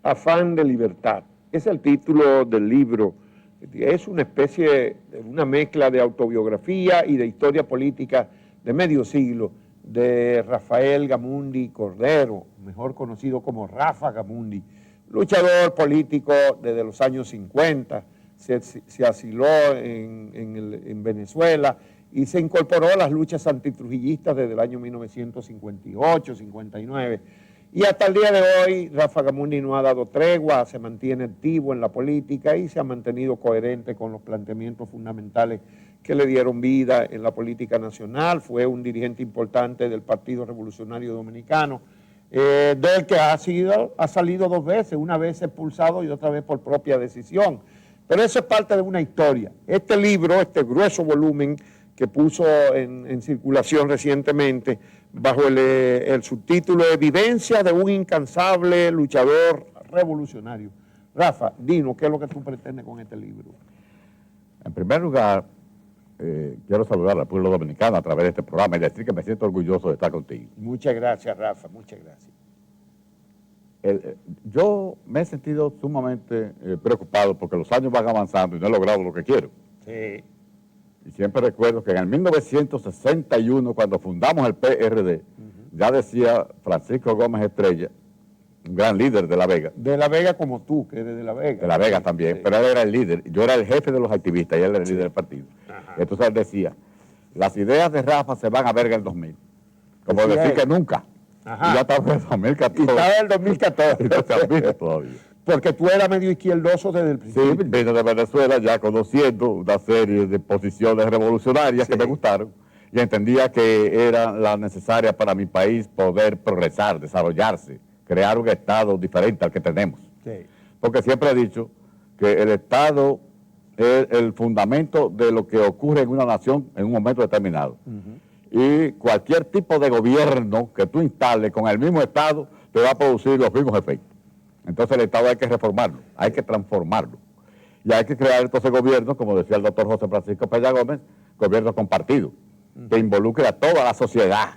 Afán de libertad. Es el título del libro. Es una especie, una mezcla de autobiografía y de historia política de medio siglo de Rafael Gamundi Cordero, mejor conocido como Rafa Gamundi, luchador político desde los años 50, se asiló en Venezuela y se incorporó a las luchas antitrujillistas desde el año 1958-59. Y hasta el día de hoy, Rafa Gamundi no ha dado tregua, se mantiene activo en la política y se ha mantenido coherente con los planteamientos fundamentales que le dieron vida en la política nacional. Fue un dirigente importante del Partido Revolucionario Dominicano, del que ha salido dos veces, una vez expulsado y otra vez por propia decisión. Pero eso es parte de una historia. Este libro, este grueso volumen que puso en circulación recientemente, bajo el subtítulo de Vivencia de un incansable luchador revolucionario. Rafa, dinos, ¿qué es lo que tú pretendes con este libro? En primer lugar, quiero saludar al pueblo dominicano a través de este programa y decir que me siento orgulloso de estar contigo. Muchas gracias, Rafa, muchas gracias. Yo me he sentido sumamente preocupado porque los años van avanzando y no he logrado lo que quiero. Sí. Y siempre recuerdo que en el 1961, cuando fundamos el PRD, ya decía Francisco Gómez Estrella, un gran líder de La Vega. De La Vega como tú, que eres de La Vega. De La Vega también, sí. Pero él era el líder. Yo era el jefe de los activistas y él era el líder del partido. Ajá. Entonces él decía, las ideas de Rafa se van a ver en el 2000. Como Decía decir él. que nunca. Ajá. Y ya estaba en el 2014. Y estaba en el 2014. Y no se ha visto todavía. Porque tú eras medio izquierdoso desde el principio. Sí, vine de Venezuela ya conociendo una serie de posiciones revolucionarias, sí, que me gustaron y entendía que era la necesaria para mi país poder progresar, desarrollarse, crear un Estado diferente al que tenemos. Sí. Porque siempre he dicho que el Estado es el fundamento de lo que ocurre en una nación en un momento determinado. Y cualquier tipo de gobierno que tú instales con el mismo Estado te va a producir los mismos efectos. Entonces el Estado hay que reformarlo, hay que transformarlo. Y hay que crear entonces gobiernos, como decía el doctor José Francisco Peña Gómez, gobiernos compartidos, que involucre a toda la sociedad,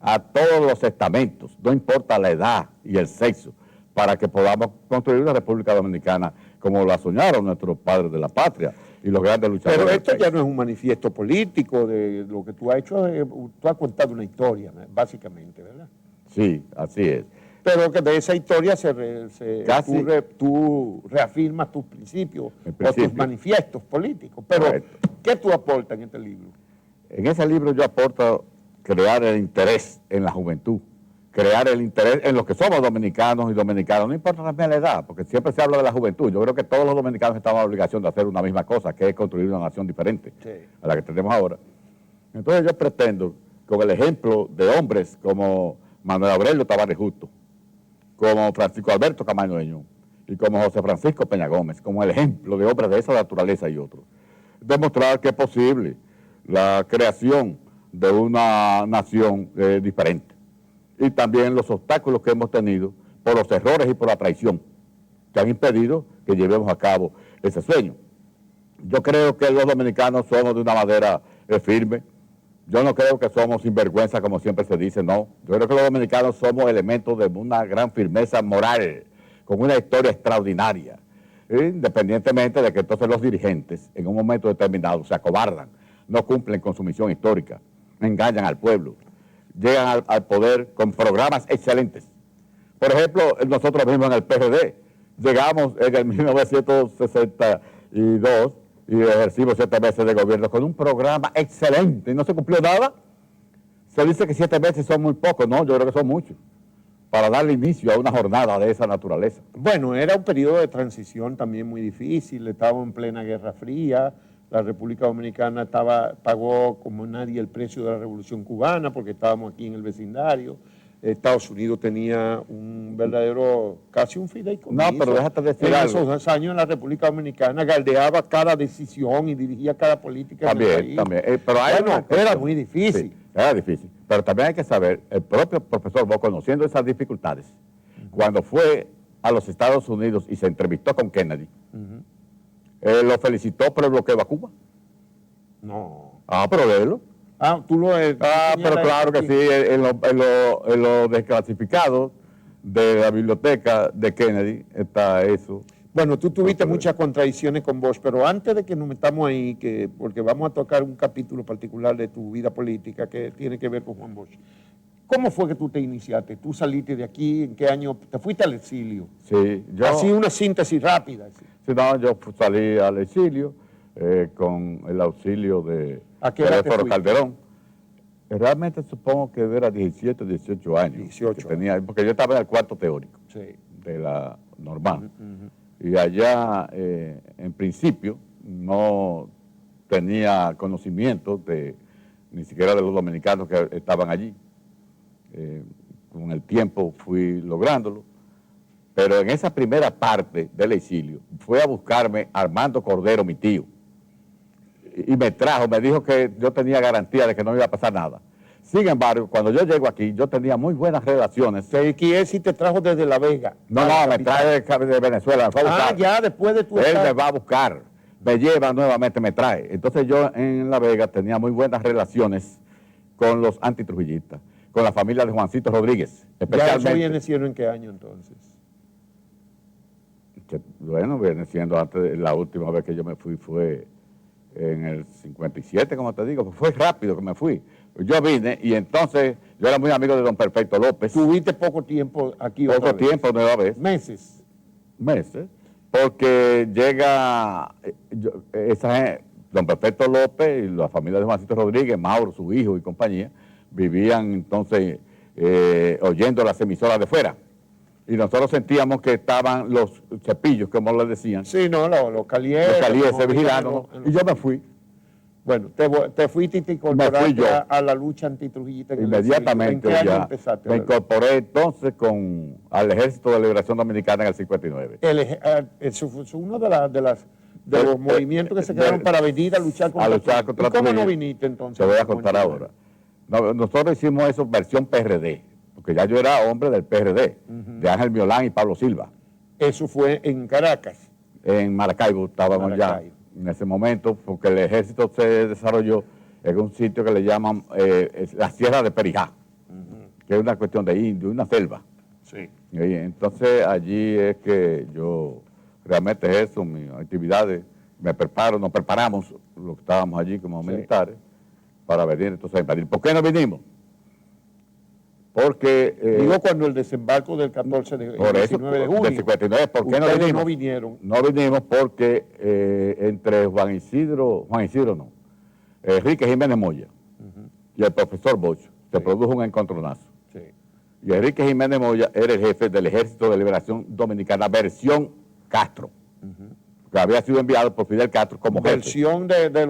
a todos los estamentos, no importa la edad y el sexo, para que podamos construir una República Dominicana como la soñaron nuestros padres de la patria y los grandes luchadores. Pero esto ya no es un manifiesto político de lo que tú has hecho, tú has contado una historia, básicamente, ¿verdad? Sí, así es. Pero que de esa historia tú reafirmas tus principios o tus manifiestos políticos. Pero, correcto. ¿Qué tú aportas en este libro? En ese libro yo aporto crear el interés en la juventud, crear el interés en los que somos dominicanos y dominicanos, no importa también la edad, porque siempre se habla de la juventud. Yo creo que todos los dominicanos estamos en la obligación de hacer una misma cosa, que es construir una nación diferente a la que tenemos ahora. Entonces yo pretendo, con el ejemplo de hombres como Manuel Aurelio Tavares Justo, como Francisco Alberto Camaño y como José Francisco Peña Gómez, como el ejemplo de obras de esa naturaleza y otros, demostrar que es posible la creación de una nación diferente. Y también los obstáculos que hemos tenido por los errores y por la traición que han impedido que llevemos a cabo ese sueño. Yo creo que los dominicanos somos de una madera firme. Yo no creo que somos sinvergüenza, como siempre se dice, no. Yo creo que los dominicanos somos elementos de una gran firmeza moral, con una historia extraordinaria, independientemente de que entonces los dirigentes, en un momento determinado, se acobardan, no cumplen con su misión histórica, engañan al pueblo, llegan al poder con programas excelentes. Por ejemplo, nosotros mismos en el PRD, llegamos en el 1962 y ejercimos 7 meses de gobierno con un programa excelente y no se cumplió nada. Se dice que 7 meses son muy pocos, no, yo creo que son muchos, para darle inicio a una jornada de esa naturaleza. Bueno, era un periodo de transición también muy difícil, estábamos en plena Guerra Fría, la República Dominicana pagó como nadie el precio de la Revolución Cubana porque estábamos aquí en el vecindario. Estados Unidos tenía un verdadero, casi un fideicomiso. No, pero déjate decir algo. En esos años en la República Dominicana galdeaba cada decisión y dirigía cada política en el país. También. Pero era muy difícil. Sí, era difícil. Pero también hay que saber, el propio profesor Bo, conociendo esas dificultades, cuando fue a los Estados Unidos y se entrevistó con Kennedy, lo felicitó por el bloqueo a Cuba. No. Pero léelo. Tú lo pero claro que sí, en lo desclasificado de la biblioteca de Kennedy está eso. Bueno, tú tuviste muchas contradicciones con Bosch, pero antes de que nos metamos ahí, porque vamos a tocar un capítulo particular de tu vida política que tiene que ver con Juan Bosch. ¿Cómo fue que tú te iniciaste? ¿Tú saliste de aquí? ¿En qué año? ¿Te fuiste al exilio? Sí, yo... Así una síntesis rápida. Sí, no, yo salí al exilio con el auxilio de Teléfono Calderón. Realmente supongo que era 17, 18 años. 18 tenía, porque yo estaba en el cuarto teórico de la normal. Y allá, en principio, no tenía conocimiento ni siquiera de los dominicanos que estaban allí. Con el tiempo fui lográndolo. Pero en esa primera parte del exilio, fue a buscarme Armando Cordero, mi tío. Y me dijo que yo tenía garantía de que no iba a pasar nada. Sin embargo, cuando yo llego aquí, yo tenía muy buenas relaciones. ¿Y te trajo desde La Vega? No, me trae de Venezuela. Me fue a buscar. Ya, después de tu... Él me va a buscar, me lleva nuevamente, me trae. Entonces yo en La Vega tenía muy buenas relaciones con los antitrujillistas, con la familia de Juancito Rodríguez, especialmente. ¿Ya eso viene siendo en qué año entonces? Bueno, viene siendo antes, la última vez que yo me fui fue en el 57, como te digo, fue rápido que me fui. Yo vine y entonces yo era muy amigo de don Perfecto López. ¿Tuviste poco tiempo aquí otra vez? Poco tiempo, nueva vez. ¿Meses? Meses, porque llega don Perfecto López y la familia de Juancito Rodríguez, Mauro, su hijo y compañía, vivían entonces oyendo las emisoras de fuera. Y nosotros sentíamos que estaban los cepillos, como les decían. Sí, no, los calieses vigilando. Y yo me fui. Bueno, te fuiste y te incorporaste a la lucha antitrujillista. Inmediatamente. ¿En qué año empezaste? Me incorporé entonces al Ejército de Liberación Dominicana en el 59. Eso fue uno de los movimientos que se crearon para venir a luchar contra la ¿Cómo no viniste entonces? Te voy a contar ahora. Nosotros hicimos eso versión PRD. Porque ya yo era hombre del PRD, de Ángel Miolán y Pablo Silva. ¿Eso fue en Caracas? En Maracaibo estábamos ya en ese momento, porque el ejército se desarrolló en un sitio que le llaman la Sierra de Perijá, que es una cuestión de indio, una selva. Sí. Y entonces allí es que yo realmente eso, mis actividades, nos preparamos, los que estábamos allí como militares, para venir entonces a invadir. ¿Por qué no vinimos? Porque... digo cuando el desembarco del 14 de, por 19 de junio. Del 59, ¿por qué no vinimos? No vinieron. No vinimos porque entre Enrique Jiménez Moya y el profesor Bosch se produjo un encontronazo. Sí. Y Enrique Jiménez Moya era el jefe del Ejército de Liberación Dominicana, versión Castro. Que había sido enviado por Fidel Castro como versión jefe. de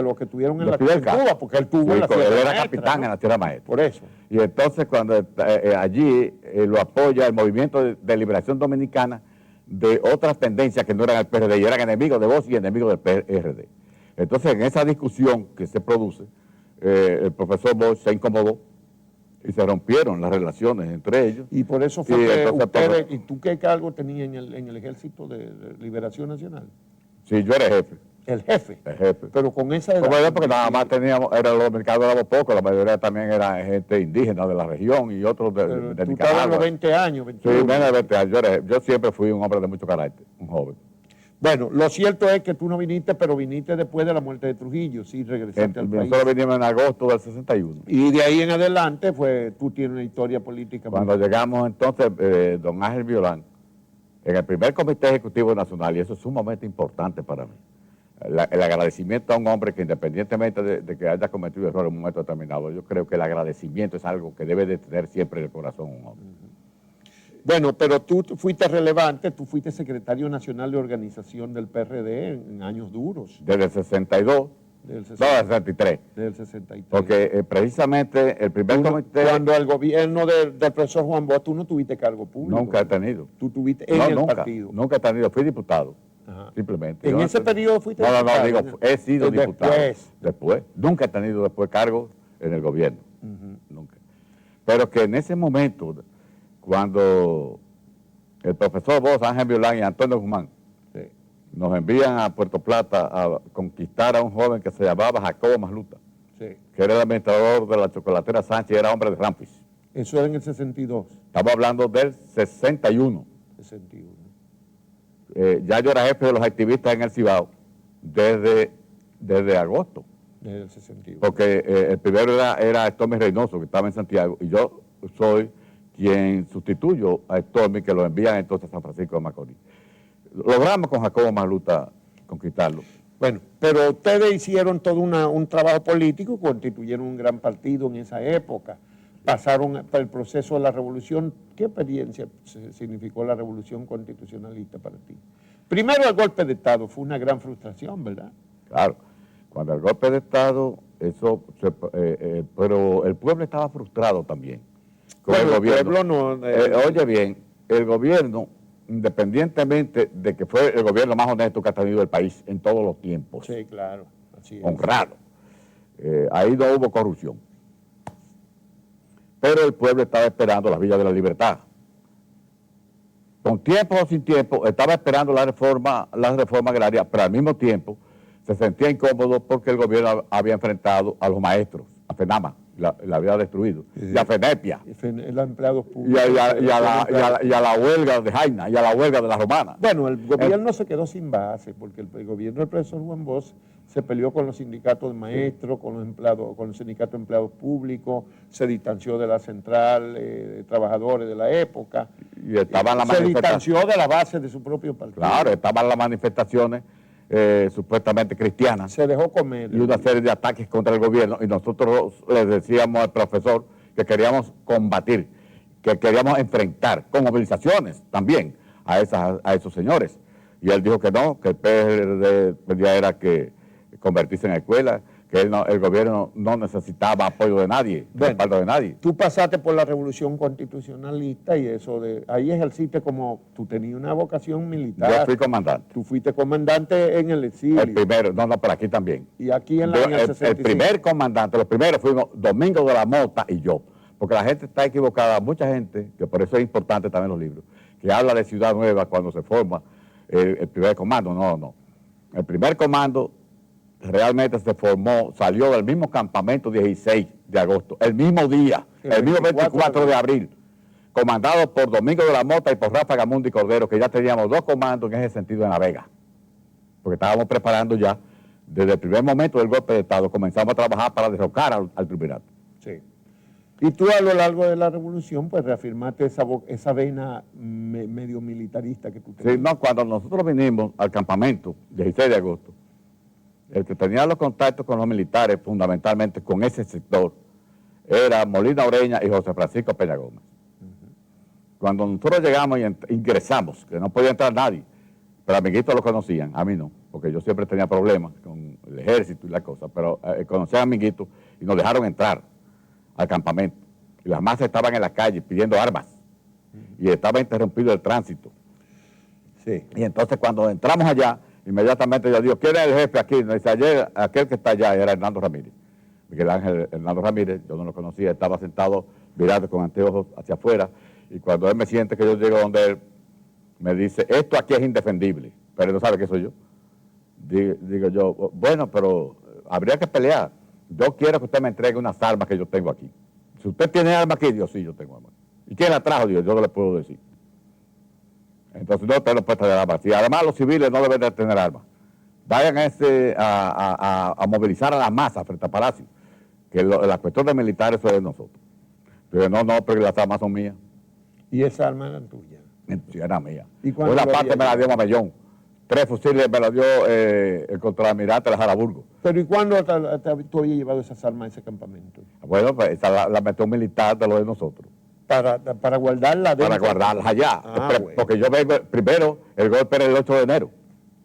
los que tuvieron en Cuba, porque él tuvo en la Sierra Maestra. Él era capitán, ¿no? En la Sierra Maestra. Por eso. Y entonces cuando allí lo apoya el Movimiento de Liberación Dominicana de otras tendencias que no eran el PRD, y eran enemigos de Bosch y enemigos del PRD. Entonces en esa discusión que se produce, el profesor Bosch se incomodó y se rompieron las relaciones entre ellos. Y por eso fue que ustedes, ¿y tú qué cargo tenías en el Ejército de Liberación Nacional? Sí, yo era jefe. ¿El jefe? El jefe. Pero con esa edad. Como porque nada más teníamos, los dominicanos éramos pocos, la mayoría también era gente indígena de la región y otros de Nicaragua. Tú estabas a los 20 años, 21. Sí, menos de 20 años. Yo siempre fui un hombre de mucho carácter, un joven. Bueno, lo cierto es que tú no viniste, pero viniste después de la muerte de Trujillo, sí, regresaste al país. Nosotros vinimos en agosto del 61. Y de ahí en adelante, pues, tú tienes una historia política. Cuando llegamos entonces, don Ángel Violán, en el primer Comité Ejecutivo Nacional, y eso es sumamente importante para mí, el agradecimiento a un hombre que independientemente de que haya cometido errores en un momento determinado, yo creo que el agradecimiento es algo que debe de tener siempre en el corazón un hombre. Bueno, pero tú fuiste relevante, tú fuiste secretario nacional de organización del PRD en años duros. Desde el 62, del 63. Del 63. Porque precisamente el primer comité... Cuando el gobierno del profesor Juan Bosch, tú no tuviste cargo público. Nunca he tenido. Tú tuviste en el partido. Nunca he tenido, fui diputado. Ajá. Simplemente. ¿En ese periodo fuiste diputado? No, digo, he sido diputado. Después. Nunca he tenido después cargo en el gobierno. Nunca. Pero que en ese momento, cuando el profesor Bosch, Ángel Violán y Antonio Guzmán nos envían a Puerto Plata a conquistar a un joven que se llamaba Jacobo Masluta, que era el administrador de la chocolatera Sánchez y era hombre de Ramfis. Eso era en el 62. Estamos hablando del 61. 61. Ya yo era jefe de los activistas en el Cibao desde agosto. Desde el 61. Porque el primero era Stormy Reynoso, que estaba en Santiago, y yo soy quien sustituyo a Stormy, que lo envían entonces a San Francisco de Macorís. Logramos con Jacobo Magluta conquistarlo. Bueno, pero ustedes hicieron todo un trabajo político, constituyeron un gran partido en esa época, pasaron por el proceso de la revolución. ¿Qué experiencia significó la revolución constitucionalista para ti? Primero, el golpe de Estado fue una gran frustración, ¿verdad? Claro, cuando el golpe de Estado, pero el pueblo estaba frustrado también con Bueno, el gobierno. pueblo no, Oye bien, el gobierno, independientemente de que fue el gobierno más honesto que ha tenido el país en todos los tiempos, sí, claro, así es. honrado, ahí no hubo corrupción. Pero el pueblo estaba esperando la vía de la libertad. Con tiempo o sin tiempo, estaba esperando la reforma agraria, pero al mismo tiempo se sentía incómodo porque el gobierno había enfrentado a los maestros, a FENAMA, la había destruido, y a FENEPIA, Los empleados públicos. y a la huelga de Jaina, y a la huelga de la Romana. Bueno, el gobierno se quedó sin base, porque el gobierno del profesor Juan Bosch se peleó con los sindicatos de maestros, con los empleados, con el sindicato de empleados públicos, se distanció de la central de trabajadores de la época, Y estaban las se distanció de la base de su propio partido. Claro, estaban las manifestaciones supuestamente cristianas. Se dejó comer. Y una serie de ataques contra el gobierno, y nosotros le decíamos al profesor que queríamos combatir, que queríamos enfrentar con movilizaciones también a esos señores. Y él dijo que no, que el PRD ya era que convertirse en escuela, que el gobierno no necesitaba apoyo de nadie, respaldo de nadie. Tú pasaste por la revolución constitucionalista y ahí ejerciste como, tú tenías una vocación militar. Yo fui comandante. Tú fuiste comandante en el exilio. El primero, no, por aquí también. Y aquí en el 65. El primer comandante, los primeros fuimos Domingo de la Mota y yo. Porque la gente está equivocada, mucha gente, que por eso es importante también los libros, que habla de Ciudad Nueva cuando se forma el primer comando. No. El primer comando realmente se formó, salió del mismo campamento 16 de agosto, el mismo día, el mismo 24 de abril, comandado por Domingo de la Mota y por Rafa Gamundi Cordero, que ya teníamos dos comandos en ese sentido en La Vega, porque estábamos preparando ya, desde el primer momento del golpe de Estado, comenzamos a trabajar para derrocar al triunvirato. Sí. Y tú a lo largo de la revolución, pues reafirmaste esa vena medio militarista que tú tenías. Sí, no, cuando nosotros vinimos al campamento, 16 de agosto, el que tenía los contactos con los militares, fundamentalmente con ese sector, era Molina Oreña y José Francisco Peña Gómez. Cuando nosotros llegamos y ingresamos, que no podía entrar nadie, pero amiguitos lo conocían, a mí no, porque yo siempre tenía problemas con el ejército y la cosa, pero conocían a amiguitos y nos dejaron entrar al campamento. Y las masas estaban en la calle pidiendo armas y estaba interrumpido el tránsito. Sí. Y entonces cuando entramos allá, inmediatamente yo digo, ¿quién es el jefe aquí? Nos dice, ayer aquel que está allá era Hernando Ramírez. Miguel Ángel Hernando Ramírez, yo no lo conocía, estaba sentado mirando con anteojos hacia afuera, y cuando él me siente que yo llego donde él, me dice, esto aquí es indefendible, pero él no sabe que soy yo. Digo yo, bueno, pero habría que pelear. Yo quiero que usted me entregue unas armas que yo tengo aquí. Si usted tiene armas aquí, Dios, sí, yo tengo armas. ¿Y quién la trajo? Dios, yo no le puedo decir. Entonces no, usted no puede tener armas. Y además los civiles no deben de tener armas. Vayan a movilizar a la masa frente a Palacio, que la cuestión de militares eso es de nosotros. Pero no, porque las armas son mías. ¿Y esa arma era tuya? Sí, era mía. ¿Y cuándo Una lo parte había me la dio llevado? Mamellón. 3 fusiles me la dio el contraalmirante de Jaraburgo. Pero ¿y cuándo tú habías llevado esas armas a ese campamento? Bueno, pues esa la metió un militar de lo de nosotros. Para guardarla dentro. Para guardarlas allá. Bueno. Porque yo vengo, primero, el golpe era el 8 de enero,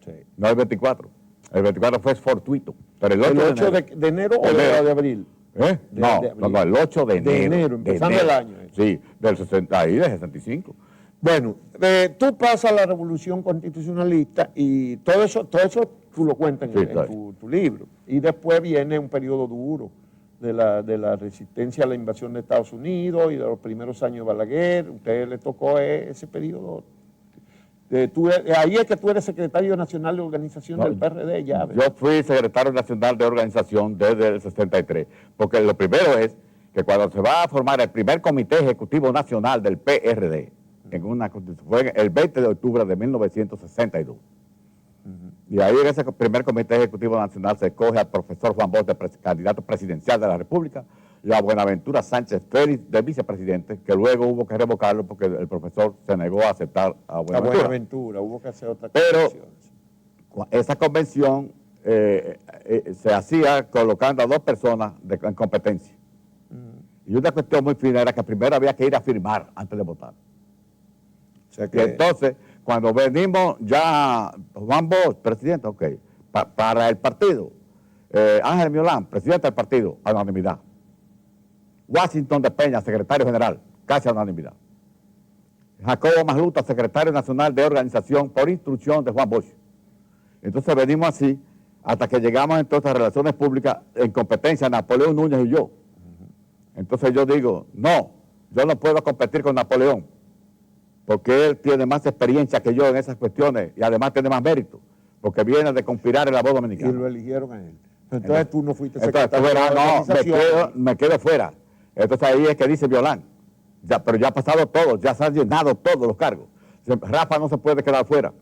Sí. no el 24. El 24 fue fortuito, pero el 8, ¿El 8 de enero o enero. de abril? ¿Eh? No, de abril. el 8 de enero. De enero, empezando el año. Sí, del 60, ahí de 65. Bueno, tú pasas la revolución constitucionalista y todo eso tú lo cuentas Sí, en claro. tu libro. Y después viene un periodo duro de la resistencia a la invasión de Estados Unidos y de los primeros años de Balaguer. A usted le tocó ese periodo. Ahí es que tú eres secretario nacional de organización del PRD ya. ¿verdad? Yo fui secretario nacional de organización desde el 63, porque lo primero es que cuando se va a formar el primer Comité Ejecutivo Nacional del PRD, fue el 20 de octubre de 1962. Y ahí en ese primer Comité Ejecutivo Nacional se escoge al profesor Juan Bosch, candidato presidencial de la República, y a Buenaventura Sánchez Félix de vicepresidente, que luego hubo que revocarlo porque el profesor se negó a aceptar a Buenaventura. A Buenaventura, hubo que hacer otra convención. Pero esa convención se hacía colocando a 2 personas en competencia. Y una cuestión muy fina era que primero había que ir a firmar antes de votar. O sea que... Y entonces, cuando venimos ya, Juan Bosch, presidente, ok, para el partido, Ángel Miolán, presidente del partido, unanimidad. Washington de Peña, secretario general, casi a unanimidad. Jacobo Masluta, secretario nacional de organización, por instrucción de Juan Bosch. Entonces venimos así, hasta que llegamos entonces a Relaciones Públicas, en competencia Napoleón Núñez y yo. Entonces yo digo, no, yo no puedo competir con Napoleón, porque él tiene más experiencia que yo en esas cuestiones y además tiene más mérito, porque viene de conspirar en la voz dominicana. Y lo eligieron a él. Entonces tú no fuiste secretario de la organización. No, me quedo fuera. Entonces ahí es que dice Violán, ya, pero ya ha pasado todo, ya se han llenado todos los cargos. Rafa no se puede quedar fuera.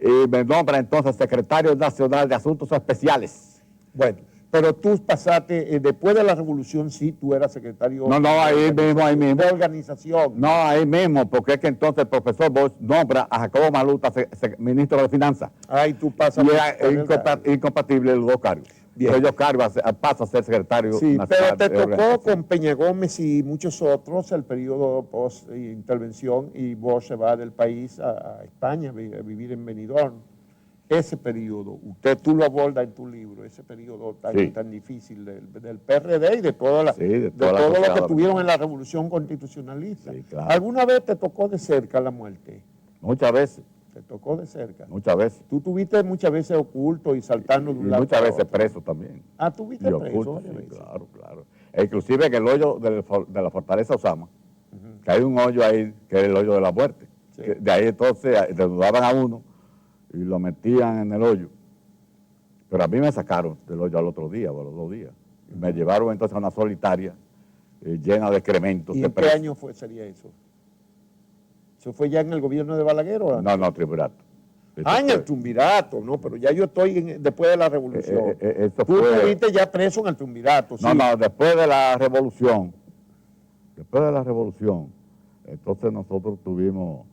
Y me nombra entonces secretario nacional de Asuntos Especiales. Bueno, pero tú pasaste, después de la revolución, sí, tú eras secretario ahí mismo. De organización. No, ahí mismo, porque es que entonces el profesor Bosch nombra a Jacobo Masluta ministro de Finanzas. Ahí tú pasas. Y era incompatible los 2 cargos. Bien. Yo paso a ser secretario nacional. Pero te tocó con Peña Gómez y muchos otros el periodo post-intervención y Bosch se va del país a España a vivir en Benidorm. Ese periodo, tú lo abordas en tu libro, ese periodo tan difícil del PRD y de todo lo que tuvieron en la revolución constitucionalista. Sí, claro. ¿Alguna vez te tocó de cerca la muerte? Muchas veces. ¿Te tocó de cerca? Muchas veces. Tú tuviste muchas veces oculto y saltando de un lado muchas veces preso también. Ah, ¿tuviste preso? Sí, claro. Inclusive en el hoyo de la Fortaleza Osama, que hay un hoyo ahí, que es el hoyo de la muerte. Sí. De ahí entonces desnudaban a uno y lo metían en el hoyo. Pero a mí me sacaron del hoyo al otro día o a los 2 días. Y me llevaron entonces a una solitaria llena de excrementos. ¿Y en qué año sería eso? ¿Eso fue ya en el gobierno de Balaguer o antes? No, triunvirato. En el triunvirato, no, pero ya yo estoy después de la revolución. Tú estuviste ya preso en el triunvirato. No, sí. Después de la revolución. Entonces nosotros tuvimos,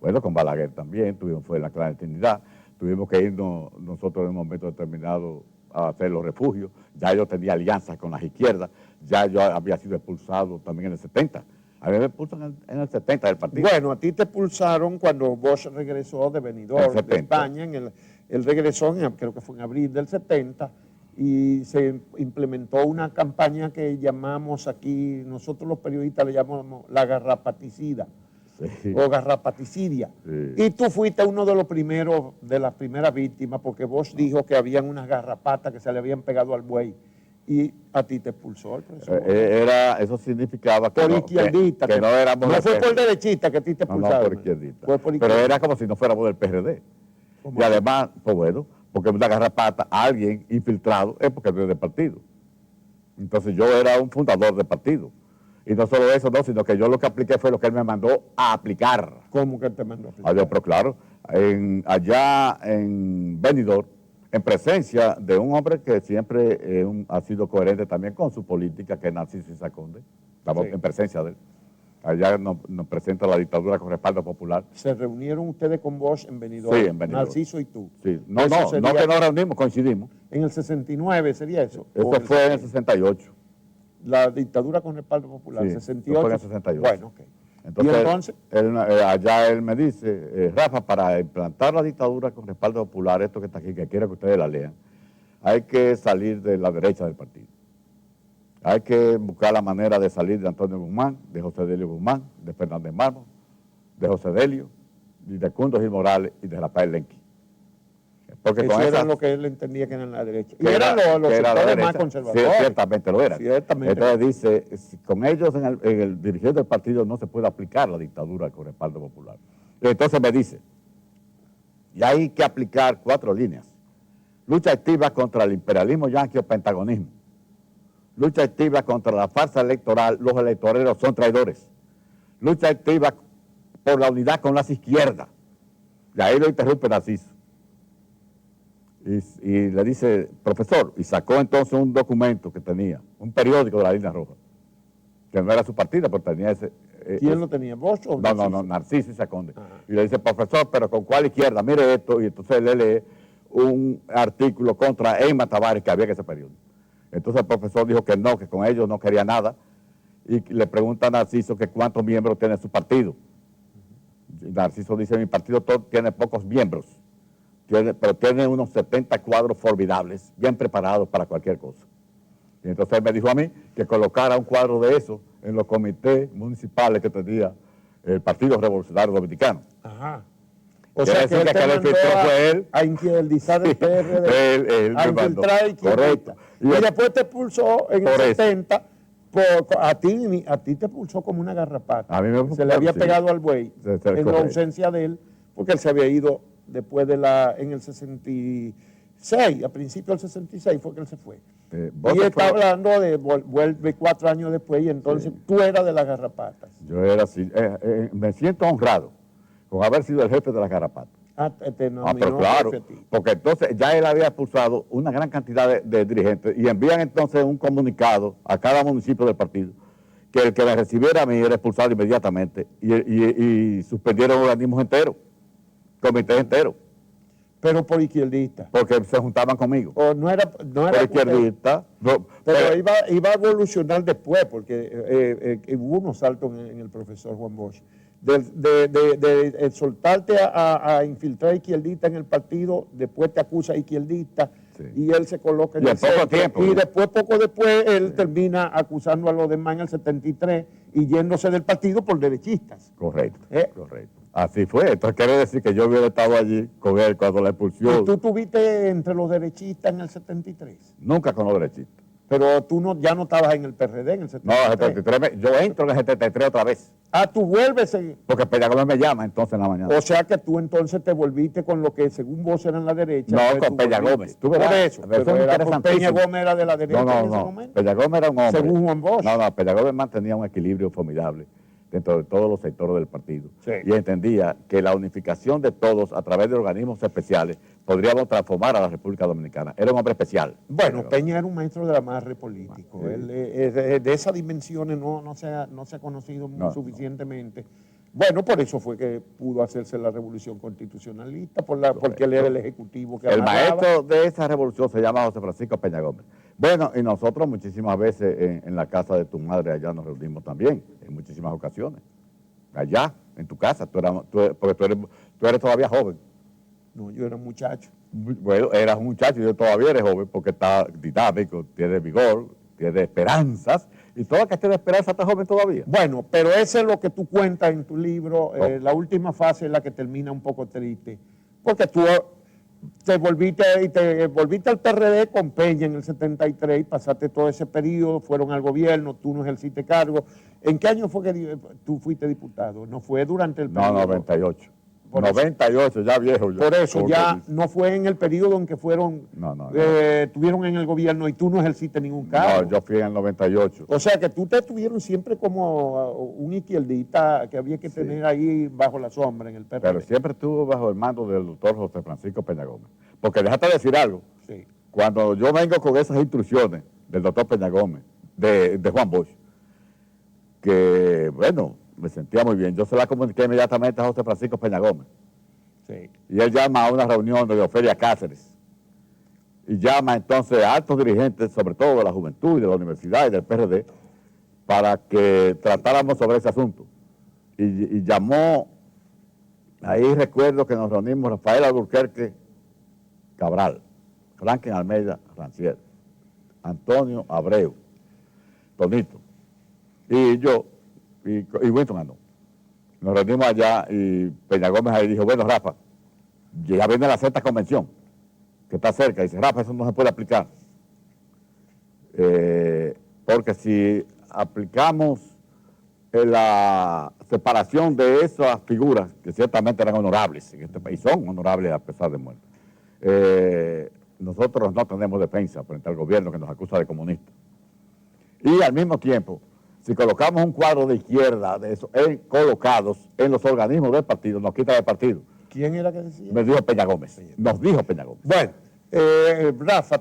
bueno, con Balaguer también, fue la clandestinidad, tuvimos que irnos nosotros en un momento determinado a hacer los refugios, ya yo tenía alianzas con las izquierdas, ya yo había sido expulsado también en el 70. A mí me expulsan en el 70 del partido. Bueno, a ti te expulsaron cuando Bosch regresó de Benidorm, de España. Él regresó, creo que fue en abril del 70, y se implementó una campaña que llamamos aquí, nosotros los periodistas le llamamos la garrapaticida, o garrapaticidia. Sí. Y tú fuiste uno de los primeros, de las primeras víctimas, porque Bosch dijo que habían unas garrapatas que se le habían pegado al buey. Y a ti te expulsó el profesor. Eso significaba que, por izquierdista, que no éramos... No fue por derechista que a ti te expulsaron. No, por izquierdista. Pero era como si no fuéramos del PRD. Y además, pues bueno, porque una garrapata, alguien infiltrado, es porque no es del partido. Entonces yo era un fundador del partido. Y no solo eso, sino que yo lo que apliqué fue lo que él me mandó a aplicar. ¿Cómo que él te mandó a aplicar? Pero claro, allá en Benidorm, en presencia de un hombre que siempre ha sido coherente también con su política, que es Narciso Isaconde. Estamos en presencia de él. Allá nos presenta la dictadura con respaldo popular. ¿Se reunieron ustedes con Bosch en Benidorm? Sí, en Benidorm. Narciso y tú. Sí. No que nos reunimos, coincidimos. ¿En el 69 sería eso? Eso fue en el 68. La dictadura con respaldo popular, sí, 68. Fue en el 68. Bueno, ok. Entonces, allá él me dice, Rafa, para implantar la dictadura con respaldo popular, esto que está aquí, que quiero que ustedes la lean, hay que salir de la derecha del partido. Hay que buscar la manera de salir de Antonio Guzmán, de José Delio Guzmán, de Fernández Mármol, de José Delio, y de Cundo Gil Morales y de Rafael Lenqui. Porque eso era lo que él entendía que era la derecha. Y eran los sectores más conservadores. Sí, ciertamente lo era. Ciertamente. Entonces dice, con ellos en el dirigente del partido no se puede aplicar la dictadura con respaldo popular. Y entonces me dice, y hay que aplicar 4 líneas. Lucha activa contra el imperialismo yanqui o pentagonismo. lucha activa contra la farsa electoral, los electoreros son traidores. Lucha activa por la unidad con las izquierdas. Y ahí lo interrumpe Narciso. Y le dice, profesor, y sacó entonces un documento que tenía, un periódico de la Línea Roja, que no era su partido, pero tenía ese... ¿Quién lo tenía? ¿Vos o No, Narciso y Saconde. Y le dice, profesor, pero ¿con cuál izquierda? Mire esto, y entonces le lee un artículo contra Emma Tavares que había en ese periódico. Entonces el profesor dijo que no, que con ellos no quería nada, y le pregunta a Narciso que cuántos miembros tiene su partido. Narciso dice, mi partido tiene pocos miembros, pero tiene unos 70 cuadros formidables, bien preparados para cualquier cosa. Y entonces él me dijo a mí que colocara un cuadro de eso en los comités municipales que tenía el Partido Revolucionario Dominicano. Ajá. O sea que él te mandó a izquierdizar el PRD, a infiltrar y correcto. Y después te pulsó en el 70, a ti te pulsó como una garrapata. A mí me se le había pegado al buey en la ausencia de él, porque él se había ido después en el 66, a principios del 66 fue que él se fue. Y está hablando de vuelve 4 años después y entonces tú eras de las garrapatas. Yo era así, me siento honrado con haber sido el jefe de las garrapatas. Pero claro, porque entonces ya él había expulsado una gran cantidad de dirigentes y envían entonces un comunicado a cada municipio del partido que el que me recibiera a mí era expulsado inmediatamente y suspendieron organismos enteros, comités enteros. Pero por izquierdista. Porque se juntaban conmigo. O no era por izquierdista. Pero iba a evolucionar después, porque hubo unos saltos en el profesor Juan Bosch. De soltarte a infiltrar izquierdista en el partido, después te acusa izquierdista, y él se coloca en el centro. Y después, poco después, él termina acusando a los demás en el 73 y yéndose del partido por derechistas. Correcto, correcto. Así fue. Entonces quiere decir que yo hubiera estado allí con él cuando la expulsión. ¿Y tú estuviste entre los derechistas en el 73? Nunca con los derechistas. Pero tú ya no estabas en el PRD en el 73. No, el 73, yo entro en el 73 otra vez. Ah, tú vuelves. Porque Peña Gómez me llama entonces en la mañana. O sea que tú entonces te volviste con lo que según vos era en la derecha. No, con Peña Gómez. Por eso. Peña Gómez era de la derecha en ese momento. Peña Gómez era un hombre. Según Juan Bosch. No, Peña Gómez mantenía un equilibrio formidable dentro de todos los sectores del partido. Sí. Y entendía que la unificación de todos a través de organismos especiales podríamos transformar a la República Dominicana. Era un hombre especial. Bueno, Peña era un maestro del amarre político. Sí. Él, de esas dimensiones no se ha conocido suficientemente. Bueno, por eso fue que pudo hacerse la revolución constitucionalista, porque él era el ejecutivo que amarraba. El maestro de esa revolución se llama José Francisco Peña Gómez. Bueno, y nosotros muchísimas veces en la casa de tu madre allá nos reunimos también, en muchísimas ocasiones. Allá, en tu casa, porque tú eres todavía joven. No, yo era muchacho. Bueno, eras un muchacho, yo todavía eres joven porque está dinámico, tiene vigor, tiene esperanzas, y toda que tiene esperanza está joven todavía. Bueno, pero eso es lo que tú cuentas en tu libro, la última fase es la que termina un poco triste, porque tú te volviste al PRD con Peña en el 73 y pasaste todo ese periodo, fueron al gobierno, tú no ejerciste cargo. ¿En qué año fue que tú fuiste diputado? ¿No fue durante el periodo? No, 98. 98, ya viejo. Por eso, ya no fue en el periodo en que fueron, estuvieron en el gobierno y tú no ejerciste ningún cargo. No, yo fui en el 98. O sea que tú te tuvieron siempre como un izquierdista que había que tener ahí bajo la sombra en el PRD. Pero siempre estuvo bajo el mando del doctor José Francisco Peña Gómez. Porque déjate decir algo. Sí. Cuando yo vengo con esas instrucciones del doctor Peña Gómez, de Juan Bosch, que bueno, me sentía muy bien. Yo se la comuniqué inmediatamente a José Francisco Peña Gómez. Sí. Y él llama a una reunión de Ofelia Cáceres. Y llama entonces a altos dirigentes, sobre todo de la juventud y de la universidad y del PRD, para que tratáramos sobre ese asunto. Y llamó, ahí recuerdo que nos reunimos Rafael Alburquerque Cabral, Franklin Almeida Rancière, Antonio Abreu, Tonito, y yo, y Winston Andón. Nos reunimos allá y Peña Gómez ahí dijo, bueno, Rafa, ya viene la sexta convención, que está cerca. Y dice, Rafa, eso no se puede aplicar. Porque si aplicamos la separación de esas figuras, que ciertamente eran honorables en este país, son honorables a pesar de muerte, nosotros no tenemos defensa frente al gobierno que nos acusa de comunistas. Y al mismo tiempo, si colocamos un cuadro de izquierda de eso, colocados en los organismos del partido, nos quita del partido. ¿Quién era que decía? Me dijo Peña Gómez. Nos dijo Peña Gómez. Bueno, Rafa,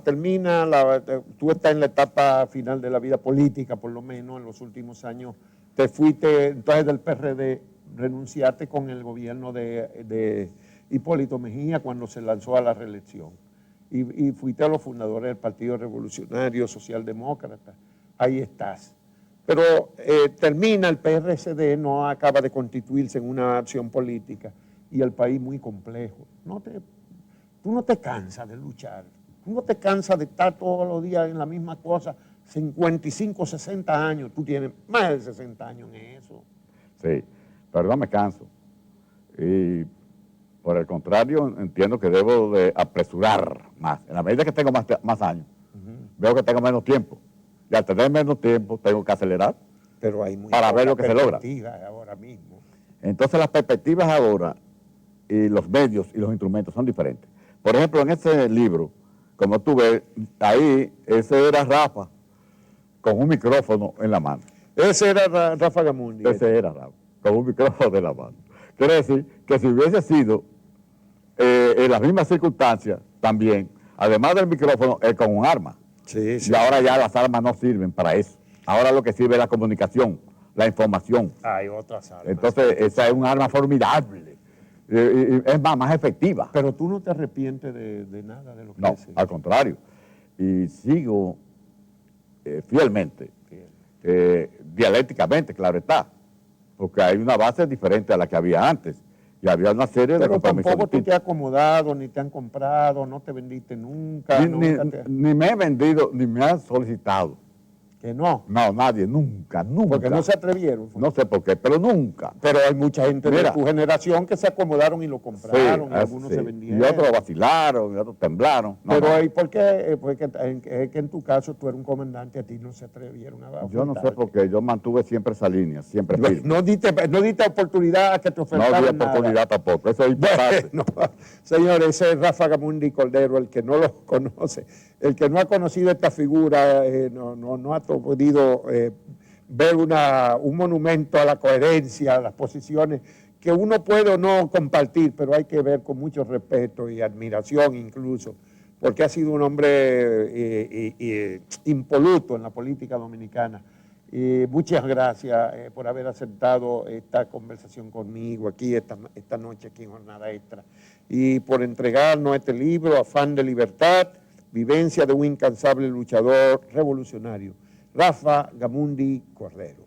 tú estás en la etapa final de la vida política, por lo menos en los últimos años. Te fuiste entonces del PRD, renunciaste con el gobierno de Hipólito Mejía cuando se lanzó a la reelección. Y fuiste a los fundadores del Partido Revolucionario Socialdemócrata. Ahí estás. Pero termina el PRCD, no acaba de constituirse en una acción política y el país muy complejo. Tú no te cansas de luchar, tú no te cansas de estar todos los días en la misma cosa, 55, 60 años, tú tienes más de 60 años en eso. Sí, pero no me canso. Y por el contrario, entiendo que debo de apresurar más. En la medida que tengo más años, veo que tengo menos tiempo. Y al tener menos tiempo, tengo que acelerar. Pero hay muy para ver lo que se logra. Ahora mismo. Entonces las perspectivas ahora y los medios y los instrumentos son diferentes. Por ejemplo, en ese libro, como tú ves, ahí ese era Rafa con un micrófono en la mano. Ese era Rafa Gamundi. Ese era Rafa, con un micrófono en la mano. Quiere decir que si hubiese sido en las mismas circunstancias también, además del micrófono, es con un arma. Sí, sí. Y ahora ya las armas no sirven para eso. Ahora lo que sirve es la comunicación, la información. Hay otras armas. Entonces, esa es un arma formidable. Es más efectiva. Pero tú no te arrepientes de nada de lo que No, haces. al contrario. Y sigo fielmente, dialécticamente, claro está, porque hay una base diferente a la que había antes. Y había una serie de Pero compromisos tampoco tú te distintos. has acomodado, ni te han comprado, no te vendiste nunca. Ni me he vendido, ni me han solicitado. Que no. No, nadie, nunca. Porque no se atrevieron. No sé por qué, pero nunca. Pero hay mucha gente de Mira, tu generación que se acomodaron y lo compraron, y algunos sí. se vendieron. Y otros vacilaron, y otros temblaron. No, Pero no. ¿y por qué? Porque es que en tu caso tú eres un comandante, a ti no se atrevieron a dar. Yo no sé por qué, yo mantuve siempre esa línea, siempre firme. No diste oportunidad a que te No ofertaran di oportunidad nada. tampoco, eso es importante. Bueno, señores, ese es Rafa Gamundi Cordero, el que no lo conoce, el que no ha conocido esta figura, no ha podido ver un monumento a la coherencia, a las posiciones que uno puede o no compartir, pero hay que ver con mucho respeto y admiración incluso, porque ha sido un hombre impoluto en la política dominicana. Muchas gracias por haber aceptado esta conversación conmigo aquí esta noche aquí en Jornada Extra y por entregarnos este libro, Afán de Libertad, vivencia de un incansable luchador revolucionario, Rafa Gamundi Cordero.